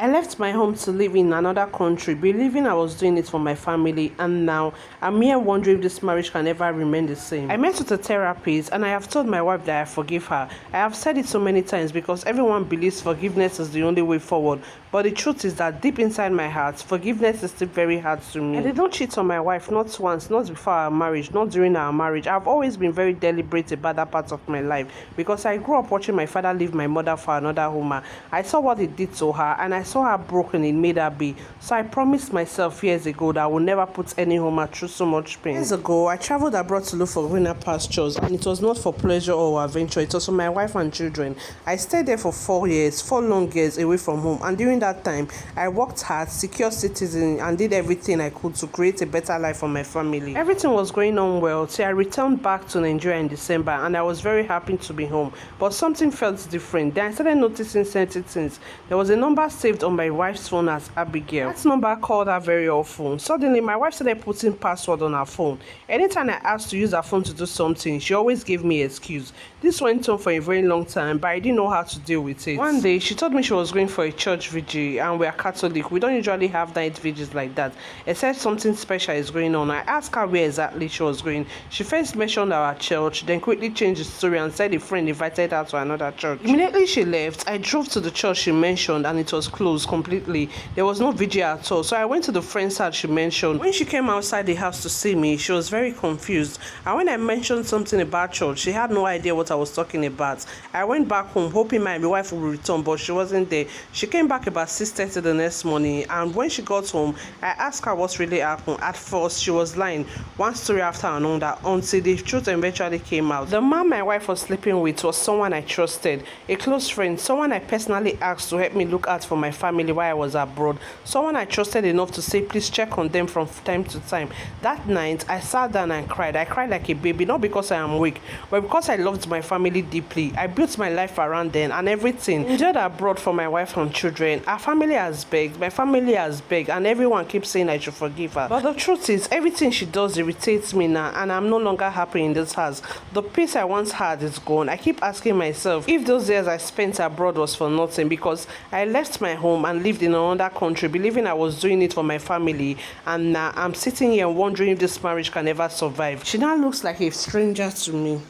I left my home to live in another country, believing I was doing it for my family, and now I'm here wondering if this marriage can ever remain the same. I met with a therapist and I have told my wife that I forgive her. I have said it so many times because everyone believes forgiveness is the only way forward, but the truth is that deep inside my heart, forgiveness is still very hard to me. I did not cheat on my wife, not once, not before our marriage, not during our marriage. I've always been very deliberate about that part of my life because I grew up watching my father leave my mother for another woman. I saw what it did to her and I saw her broken. It made her be. So I promised myself years ago that I will never put any woman through so much pain. Years ago, I traveled abroad to look for greener pastures, and it was not for pleasure or adventure. It was for my wife and children. I stayed there for 4 years, 4 long years away from home, and during that time, I worked hard, secured citizen, and did everything I could to create a better life for my family. Everything was going on well till I returned back to Nigeria in December, and I was very happy to be home. But something felt different. Then I started noticing certain things. There was a number saved on my wife's phone as Abigail. That number called her very often. Suddenly, my wife started putting password on her phone. Anytime I asked to use her phone to do something, she always gave me an excuse. This went on for a very long time, but I didn't know how to deal with it. One day, she told me she was going for a church vigil, and we are Catholic. We don't usually have night vigils like that, except something special is going on. I asked her where exactly she was going. She first mentioned our church, then quickly changed the story and said a friend invited her to another church. Immediately she left, I drove to the church she mentioned, and it was closed completely. There was no vigil at all, so I went to the friend's house she mentioned. When she came outside the house to see me, she was very confused, and when I mentioned something about church, she had no idea what I was talking about. I went back home hoping my wife would return, but she wasn't there. She came back about 6:30 the next morning, and when she got home, I asked her what really happened. At first, she was lying, one story after another, until the truth eventually came out. The man my wife was sleeping with was someone I trusted, a close friend, someone I personally asked to help me look out for my family while I was abroad, someone I trusted enough to say please check on them from time to time. That night, I sat down and cried. I cried like a baby, not because I am weak, but because I loved my family deeply. I built my life around them and everything. Enjoyed abroad for my wife and children. Our family has begged, my family has begged, and everyone keeps saying I should forgive her. But the truth is, everything she does irritates me now, and I'm no longer happy in this house. The peace I once had is gone. I keep asking myself if those years I spent abroad was for nothing, because I left my home and lived in another country believing I was doing it for my family, and now I'm sitting here wondering if this marriage can ever survive. She now looks like a stranger to me.